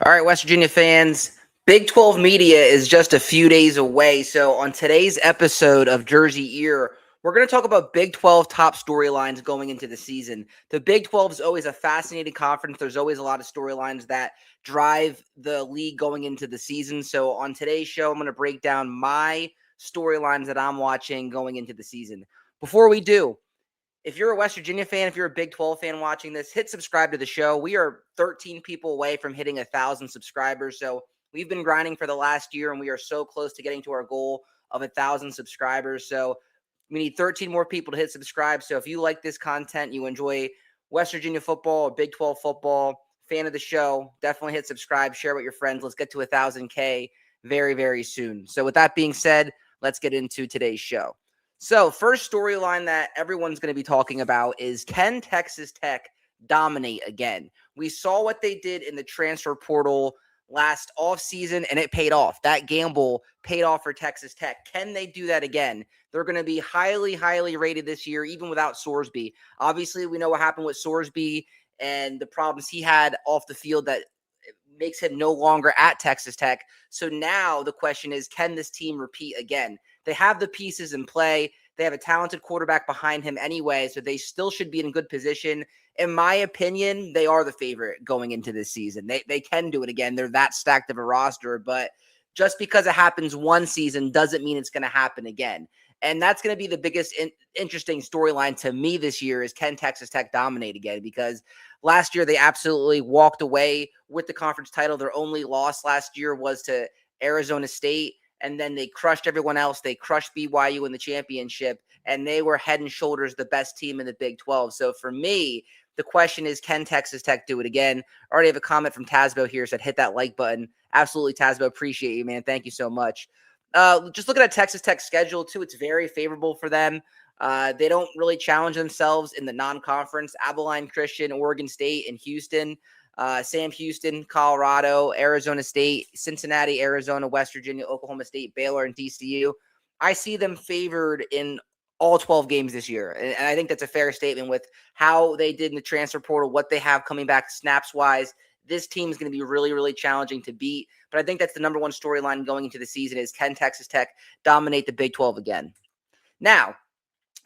All right, West Virginia fans, Big 12 media is just a few days away. So on today's episode of Jersey Ear, we're going to talk about Big 12 top storylines going into the season. The Big 12 is always a fascinating conference. There's always a lot of storylines that drive the league going into the season. So on today's show, I'm going to break down my storylines that I'm watching going into the season. Before we do, if you're a West Virginia fan, if you're a Big 12 fan watching this, hit subscribe to the show. We are 13 people away from hitting 1,000 subscribers. So we've been grinding for the last year, and we are so close to getting to our goal of 1,000 subscribers. So we need 13 more people to hit subscribe. So if you like this content, you enjoy West Virginia football, Big 12 football, fan of the show, definitely hit subscribe, share with your friends. Let's get to 1,000K very, very soon. So with that being said, let's get into today's show. So first storyline that everyone's going to be talking about is, can Texas Tech dominate again? We saw what they did in the transfer portal last offseason, and it paid off. That gamble paid off for Texas Tech. Can they do that again? They're going to be highly, highly rated this year, even without Sorsby. Obviously, we know what happened with Sorsby and the problems he had off the field that makes him no longer at Texas Tech. So now the question is, can this team repeat again? They have the pieces in play. They have a talented quarterback behind him anyway, so they still should be in good position. In my opinion, they are the favorite going into this season. They can do it again. They're that stacked of a roster, but just because it happens one season doesn't mean it's going to happen again. And that's going to be the biggest interesting storyline to me this year is, can Texas Tech dominate again? Because last year they absolutely walked away with the conference title. Their only loss last year was to Arizona State, and then they crushed everyone else. They crushed BYU in the championship, and they were head and shoulders the best team in the Big 12. So for me, the question is, can Texas Tech do it again? I already have a comment from Tasbo here, said hit that like button. Absolutely, Tasbo. Appreciate you, man. Thank you so much. Just looking at Texas Tech's schedule, too, it's very favorable for them. They don't really challenge themselves in the non-conference. Abilene Christian, Oregon State, and Houston. Sam Houston, Colorado, Arizona State, Cincinnati, Arizona, West Virginia, Oklahoma State, Baylor, and TCU. I see them favored in all 12 games this year. And I think that's a fair statement with how they did in the transfer portal, what they have coming back snaps-wise. This team is going to be really, really challenging to beat. But I think that's the number one storyline going into the season is, can Texas Tech dominate the Big 12 again? Now,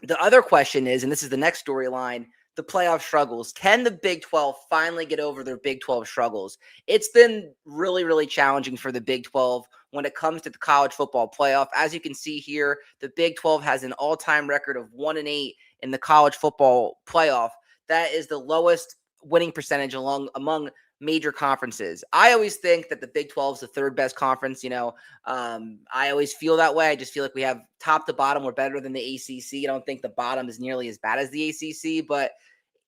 the other question is, and this is the next storyline, the playoff struggles. Can the Big 12 finally get over their Big 12 struggles? It's been really, really challenging for the Big 12 when it comes to the college football playoff. As you can see here, the Big 12 has an all-time record of 1-8 in the college football playoff. That is the lowest winning percentage among major conferences. I always think that the Big 12 is the third best conference. I always feel that way. I just feel like we have top to bottom. We're better than the ACC. I don't think the bottom is nearly as bad as the ACC, but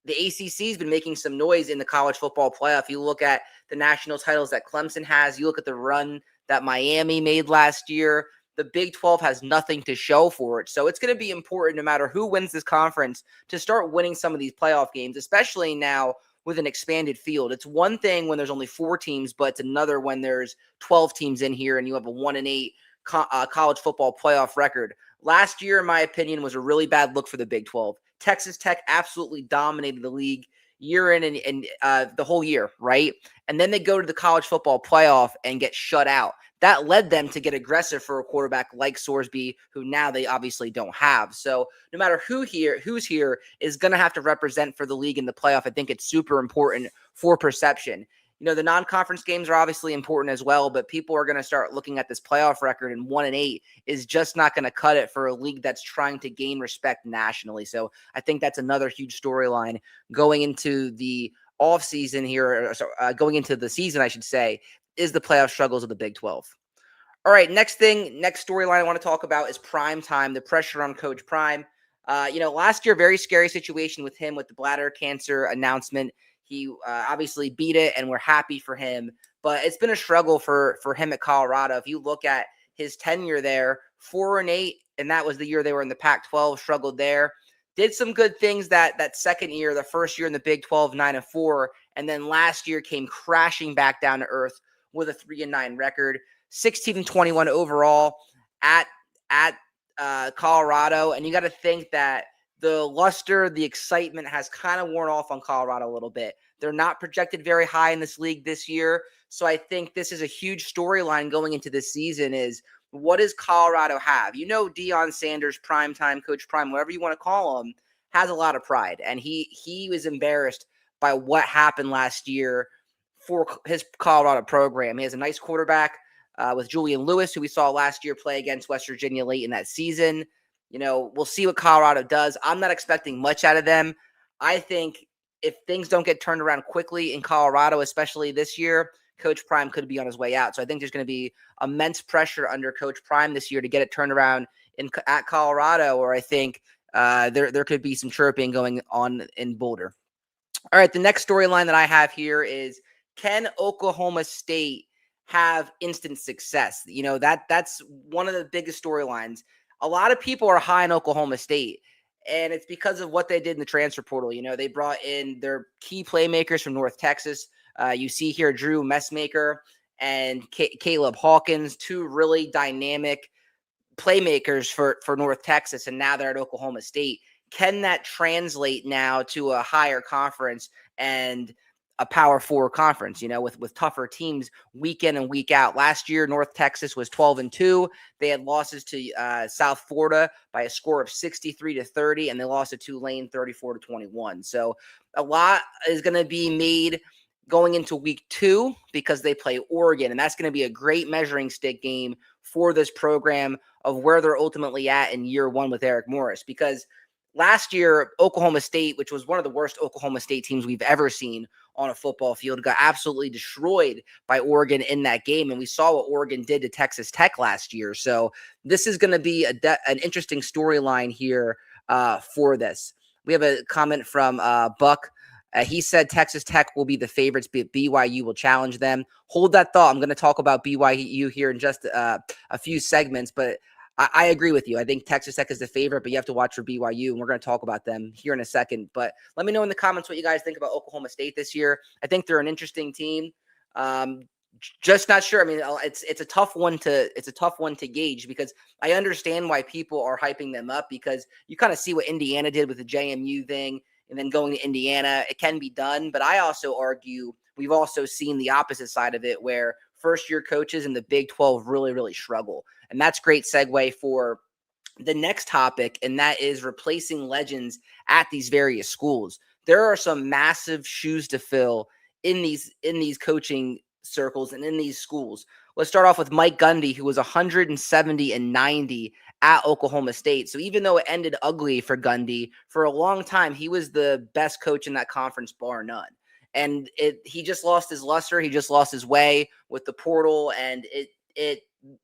the ACC has been making some noise in the college football playoff. You look at the national titles that Clemson has. You look at the run that Miami made last year. The Big 12 has nothing to show for it. So it's going to be important, no matter who wins this conference, to start winning some of these playoff games, especially now with an expanded field. It's one thing when there's only 4 teams, but it's another when there's 12 teams in here and you have a 1-8 college football playoff record. Last year, in my opinion, was a really bad look for the Big 12. Texas Tech absolutely dominated the league year in and the whole year, right? And then they go to the college football playoff and get shut out. That led them to get aggressive for a quarterback like Sorsby, who now they obviously don't have. So no matter who's here is going to have to represent for the league in the playoff. I think it's super important for perception. The non-conference games are obviously important as well, but people are going to start looking at this playoff record, and 1-8 is just not going to cut it for a league that's trying to gain respect nationally. So I think that's another huge storyline going into the offseason here, going into the season, I should say, is the playoff struggles of the Big 12. All right, next storyline I want to talk about is Prime Time, the pressure on Coach Prime. Last year, very scary situation with him with the bladder cancer announcement. He obviously beat it, and we're happy for him. But it's been a struggle for him at Colorado. If you look at his tenure there, 4-8, and that was the year they were in the Pac-12, struggled there. Did some good things that second year, the first year in the Big 12, 9-4, and then last year came crashing back down to earth with a 3-9 record, 16-21 overall at Colorado. And you got to think that the luster, the excitement has kind of worn off on Colorado a little bit. They're not projected very high in this league this year. So I think this is a huge storyline going into this season is what does Colorado have? You know, Deion Sanders, primetime, Coach Prime, whatever you want to call him, has a lot of pride. And he was embarrassed by what happened last year for his Colorado program. He has a nice quarterback with Julian Lewis, who we saw last year play against West Virginia late in that season. You know, we'll see what Colorado does. I'm not expecting much out of them. I think if things don't get turned around quickly in Colorado, especially this year, Coach Prime could be on his way out. So I think there's going to be immense pressure under Coach Prime this year to get it turned around at Colorado, or I think there could be some chirping going on in Boulder. All right, the next storyline that I have here is, can Oklahoma State have instant success? You know, that's one of the biggest storylines. A lot of people are high on Oklahoma State, and it's because of what they did in the transfer portal. You know, they brought in their key playmakers from North Texas. You see here Drew Messmaker and Caleb Hawkins, two really dynamic playmakers for North Texas, and now they're at Oklahoma State. Can that translate now to a higher conference and a Power Four conference, you know, with tougher teams week in and week out? Last year, North Texas was 12-2. They had losses to South Florida by a score of 63-30, and they lost to Tulane 34-21. So a lot is going to be made going into week 2 because they play Oregon, and that's going to be a great measuring stick game for this program of where they're ultimately at in year 1 with Eric Morris. Because last year, Oklahoma State, which was one of the worst Oklahoma State teams we've ever seen on a football field, got absolutely destroyed by Oregon in that game. And we saw what Oregon did to Texas Tech last year. So this is going to be an interesting storyline here for this. We have a comment from Buck. He said Texas Tech will be the favorites, but BYU will challenge them. Hold that thought. I'm going to talk about BYU here in just a few segments, but I agree with you. I think Texas Tech is the favorite, but you have to watch for BYU, and we're going to talk about them here in a second. But let me know in the comments what you guys think about Oklahoma State this year. I think they're an interesting team. Just not sure. I mean, it's a tough one to gauge, because I understand why people are hyping them up, because you kind of see what Indiana did with the JMU thing, and then going to Indiana. It can be done, but I also argue we've also seen the opposite side of it, where first-year coaches in the Big 12 really, really struggle. And that's great segue for the next topic, and that is replacing legends at these various schools. There are some massive shoes to fill in these coaching circles and in these schools. Let's start off with Mike Gundy, who was 170-90 at Oklahoma State. So even though it ended ugly for Gundy, for a long time, he was the best coach in that conference, bar none. And he just lost his luster. He just lost his way with the portal, and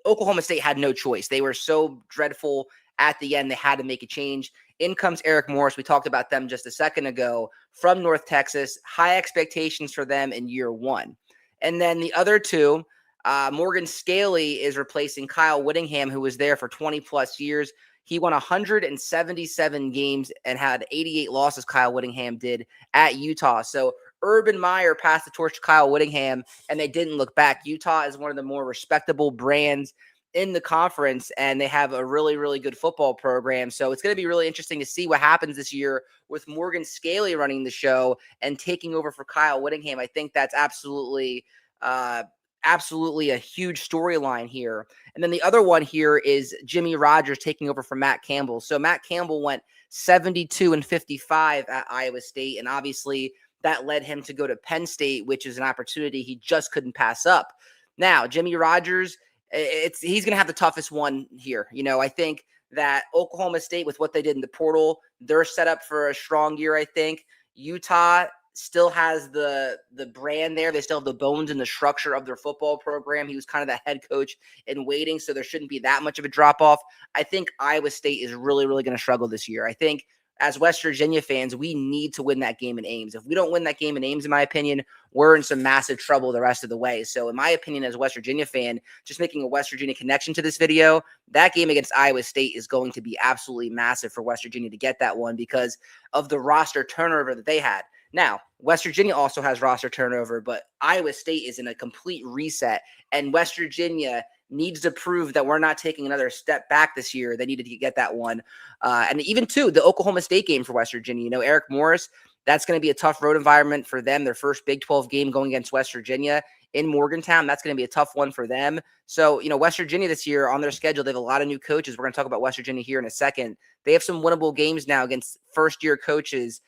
Oklahoma State had no choice. They were so dreadful at the end. They had to make a change. In comes Eric Morris. We talked about them just a second ago, from North Texas. High expectations for them in year 1. And then the other two, Morgan Scalley is replacing Kyle Whittingham, who was there for 20 plus years. He won 177 games and had 88 losses, Kyle Whittingham did, at Utah. So Urban Meyer passed the torch to Kyle Whittingham, and they didn't look back. Utah is one of the more respectable brands in the conference, and they have a really, really good football program. So it's going to be really interesting to see what happens this year with Morgan Scalley running the show and taking over for Kyle Whittingham. I think that's absolutely a huge storyline here. And then the other one here is Jimmy Rogers taking over for Matt Campbell. So Matt Campbell went 72-55 at Iowa State, and obviously that led him to go to Penn State, which is an opportunity he just couldn't pass up. Now, Jimmy Rogers, he's going to have the toughest one here. You know, I think that Oklahoma State, with what they did in the portal, they're set up for a strong year, I think. Utah still has the brand there. They still have the bones and the structure of their football program. He was kind of the head coach in waiting, so there shouldn't be that much of a drop-off. I think Iowa State is really, really going to struggle this year. I think as West Virginia fans, we need to win that game in Ames. If we don't win that game in Ames, in my opinion, we're in some massive trouble the rest of the way. So in my opinion, as a West Virginia fan, just making a West Virginia connection to this video, that game against Iowa State is going to be absolutely massive for West Virginia to get that one because of the roster turnover that they had. Now, West Virginia also has roster turnover, but Iowa State is in a complete reset, and West Virginia needs to prove that we're not taking another step back this year. They needed to get that one. And even, too, the Oklahoma State game for West Virginia. You know, Eric Morris, That's going to be a tough road environment for them. Their first Big 12 game going against West Virginia in Morgantown. That's going to be a tough one for them. So, West Virginia this year on their schedule, they have a lot of new coaches. We're going to talk about West Virginia here in a second. They have some winnable games now against first-year coaches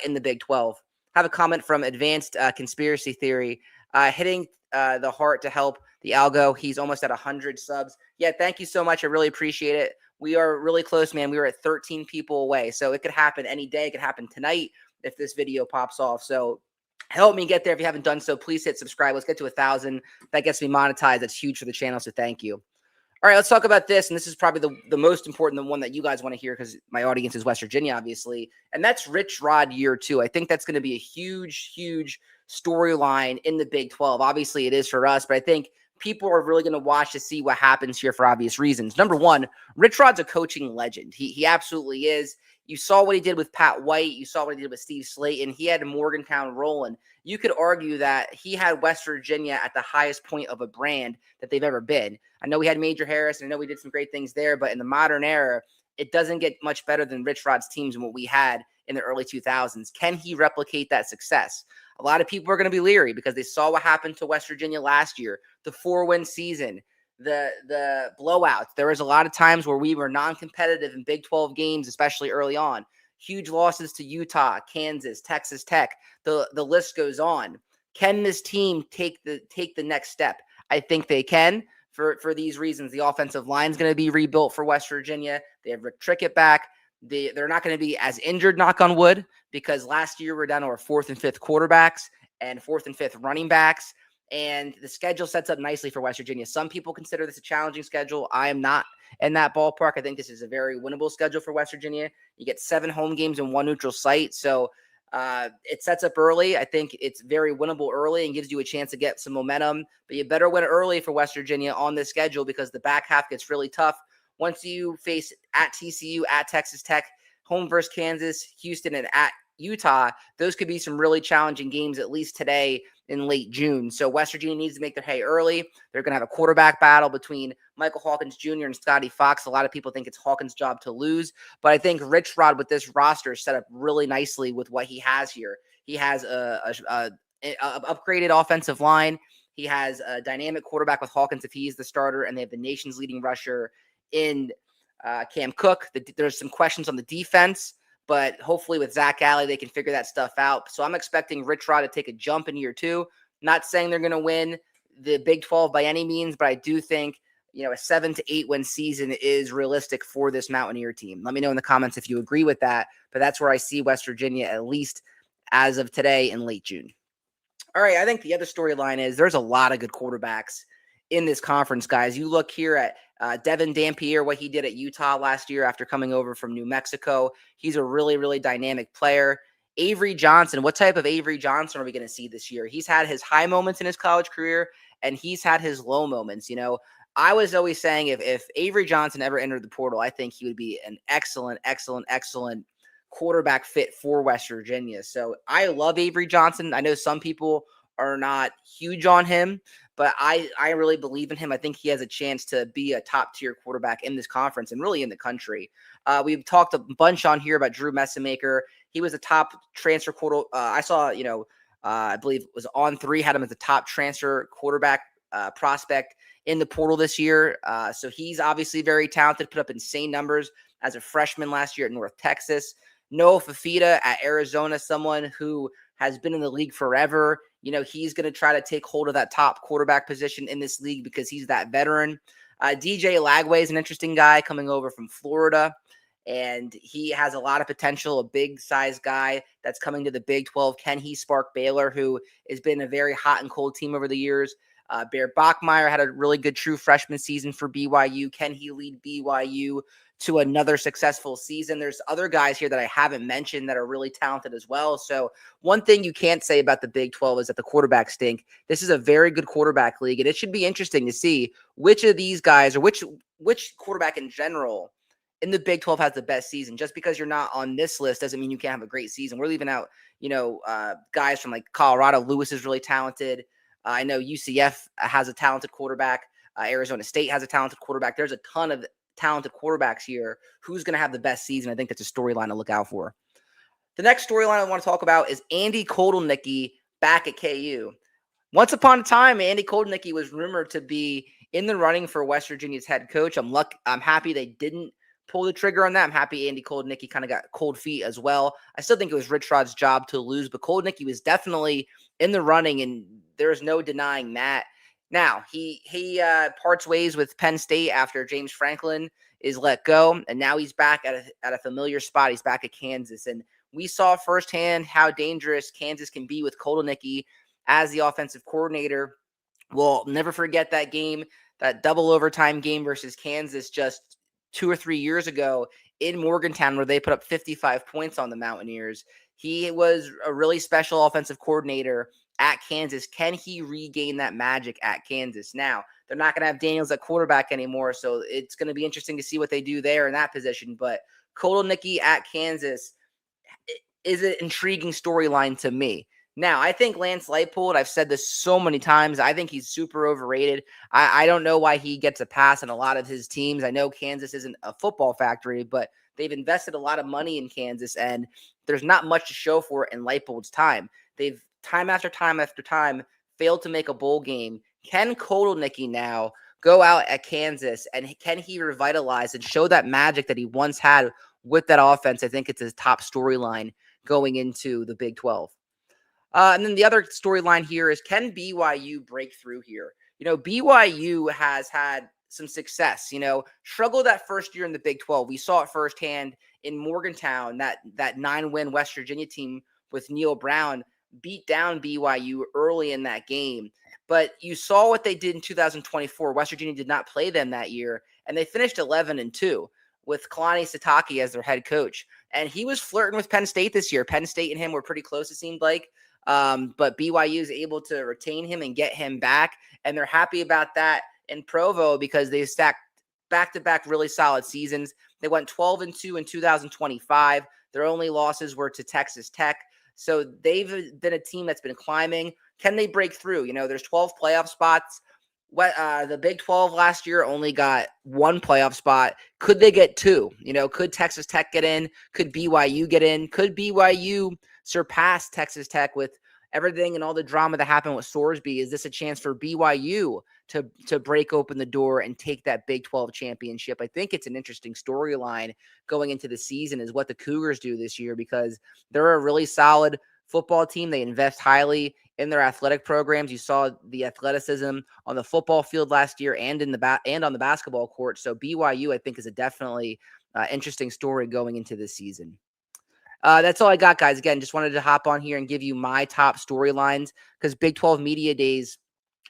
in the Big 12. Have a comment from Advanced Conspiracy Theory. Hitting the heart to help the algo. He's almost at 100 subs. Yeah, thank you so much. I really appreciate it. We are really close, man. We were at 13 people away. So it could happen any day. It could happen tonight if this video pops off. So help me get there. If you haven't done so, please hit subscribe. Let's get to 1,000. That gets me monetized. That's huge for the channel. So thank you. All right, let's talk about this. And this is probably the most important, the one that you guys want to hear because my audience is West Virginia, obviously. And that's Rich Rod year 2. I think that's going to be a huge, huge storyline in the Big 12. Obviously, it is for us, but I think people are really going to watch to see what happens here for obvious reasons. Number one, Rich Rod's a coaching legend. He absolutely is. You saw what he did with Pat White. You saw what he did with Steve Slayton. He had Morgantown rolling. You could argue that he had West Virginia at the highest point of a brand that they've ever been. I know we had Major Harris, and I know we did some great things there, but in the modern era, it doesn't get much better than Rich Rod's teams and what we had in the early 2000s. Can he replicate that success? A lot of people are going to be leery because they saw what happened to West Virginia last year, the 4-win season, the blowouts. There was a lot of times where we were non-competitive in Big 12 games, especially early on. Huge losses to Utah, Kansas, Texas Tech. The list goes on. Can this team take the next step? I think they can. For these reasons, the offensive line is going to be rebuilt for West Virginia. They have Rick Trickett back. They're not going to be as injured, knock on wood, because last year we're down to our 4th and 5th quarterbacks and 4th and 5th running backs. And the schedule sets up nicely for West Virginia. Some people consider this a challenging schedule. I am not in that ballpark. I think this is a very winnable schedule for West Virginia. You get 7 home games and 1 neutral site. So it sets up early. I think it's very winnable early and gives you a chance to get some momentum. But you better win early for West Virginia on this schedule because the back half gets really tough. Once you face at TCU, at Texas Tech, home versus Kansas, Houston, and at Utah, those could be some really challenging games, at least today in late June. So West Virginia needs to make their hay early. They're going to have a quarterback battle between Michael Hawkins Jr. and Scotty Fox. A lot of people think it's Hawkins' job to lose, but I think Rich Rod with this roster is set up really nicely with what he has here. He has a upgraded offensive line. He has a dynamic quarterback with Hawkins if he's the starter, and they have the nation's leading rusher in Cam Cook. There's some questions on the defense, but hopefully with Zach Alley, they can figure that stuff out. So I'm expecting Rich Rod to take a jump in year 2. Not saying they're going to win the Big 12 by any means, but I do think, a 7 to 8 win season is realistic for this Mountaineer team. Let me know in the comments if you agree with that, but that's where I see West Virginia, at least as of today in late June. All right, I think the other storyline is there's a lot of good quarterbacks in this conference, guys. You look here at Devin Dampier, what he did at Utah last year after coming over from New Mexico. He's a really, really dynamic player. Avery Johnson, what type of Avery Johnson are we going to see this year? He's had his high moments in his college career, and he's had his low moments. I was always saying if Avery Johnson ever entered the portal, I think he would be an excellent, excellent, excellent quarterback fit for West Virginia. So I love Avery Johnson. I know some people are not huge on him, but I really believe in him. I think he has a chance to be a top-tier quarterback in this conference and really in the country. We've talked a bunch on here about Drew Messamaker. He was a top transfer portal. I saw, I believe it was On3, had him as the top transfer quarterback prospect in the portal this year. So he's obviously very talented, put up insane numbers as a freshman last year at North Texas. Noah Fafita at Arizona, someone who has been in the league forever. He's going to try to take hold of that top quarterback position in this league because he's that veteran. DJ Lagway is an interesting guy coming over from Florida, and he has a lot of potential, a big-sized guy that's coming to the Big 12. Can he spark Baylor, who has been a very hot and cold team over the years? Bear Bachmeier had a really good true freshman season for BYU. Can he lead BYU to another successful season? There's other guys here that I haven't mentioned that are really talented as well. So one thing you can't say about the Big 12 is that the quarterbacks stink. This is a very good quarterback league, and it should be interesting to see which of these guys or which quarterback in general in the Big 12 has the best season. Just because you're not on this list doesn't mean you can't have a great season. We're leaving out, guys from like Colorado. Lewis is really talented. I know UCF has a talented quarterback. Arizona State has a talented quarterback. There's a ton of talented quarterbacks here. Who's going to have the best season? I think that's a storyline to look out for. The next storyline I want to talk about is Andy Kotelnicki back at KU. Once upon a time, Andy Kotelnicki was rumored to be in the running for West Virginia's head coach. I'm happy they didn't pull the trigger on that. I'm happy Andy Kotelnicki kind of got cold feet as well. I still think it was Rich Rod's job to lose, but Kotelnicki was definitely in the running, and there's no denying that. Now, he parts ways with Penn State after James Franklin is let go, and now he's back at a familiar spot. He's back at Kansas, and we saw firsthand how dangerous Kansas can be with Kotelnicki as the offensive coordinator. We'll never forget that game, that double overtime game versus Kansas just 2 or 3 years ago in Morgantown, where they put up 55 points on the Mountaineers. He was a really special offensive coordinator at Kansas. Can he regain that magic at Kansas? Now, they're not going to have Daniels at quarterback anymore, so it's going to be interesting to see what they do there in that position. But Kotelnicki at Kansas is an intriguing storyline to me. Now, I think Lance Leipold, I've said this so many times, I think he's super overrated. I don't know why he gets a pass on a lot of his teams. I know Kansas isn't a football factory, but they've invested a lot of money in Kansas, and there's not much to show for it in Leipold's time. They've, time after time after time, failed to make a bowl game. Can Kotelnicki now go out at Kansas, and can he revitalize and show that magic that he once had with that offense? I think it's his top storyline going into the Big 12. And then the other storyline here is, can BYU break through here? BYU has had some success, struggled that first year in the Big 12. We saw it firsthand in Morgantown, that 9-win West Virginia team with Neil Brown beat down BYU early in that game. But you saw what they did in 2024. West Virginia did not play them that year, and they finished 11-2 with Kalani Sitake as their head coach. And he was flirting with Penn State this year. Penn State and him were pretty close, it seemed like. But BYU is able to retain him and get him back. And they're happy about that in Provo because they stacked back-to-back really solid seasons. They went 12-2 in 2025. Their only losses were to Texas Tech. So they've been a team that's been climbing. Can they break through? There's 12 playoff spots. The Big 12 last year only got one playoff spot. Could they get two? Could Texas Tech get in? Could BYU get in? Could BYU surpass Texas Tech with everything and all the drama that happened with Sorsby? Is this a chance for BYU to break open the door and take that Big 12 championship? I think it's an interesting storyline going into the season is what the Cougars do this year, because they're a really solid football team. They invest highly in their athletic programs. You saw the athleticism on the football field last year and on the basketball court. So BYU, I think, is a definitely interesting story going into this season. That's all I got, guys. Again, just wanted to hop on here and give you my top storylines, because Big 12 Media Days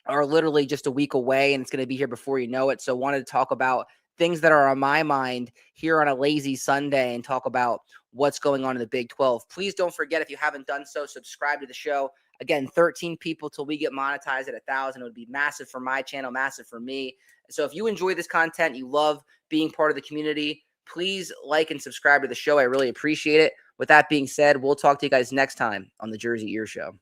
are literally just a week away, and it's going to be here before you know it. So wanted to talk about things that are on my mind here on a lazy Sunday and talk about what's going on in the Big 12. Please don't forget, if you haven't done so, subscribe to the show. Again, 13 people till we get monetized at 1,000. It would be massive for my channel, massive for me. So if you enjoy this content, you love being part of the community, please like and subscribe to the show. I really appreciate it. With that being said, we'll talk to you guys next time on the JerseyEer Show.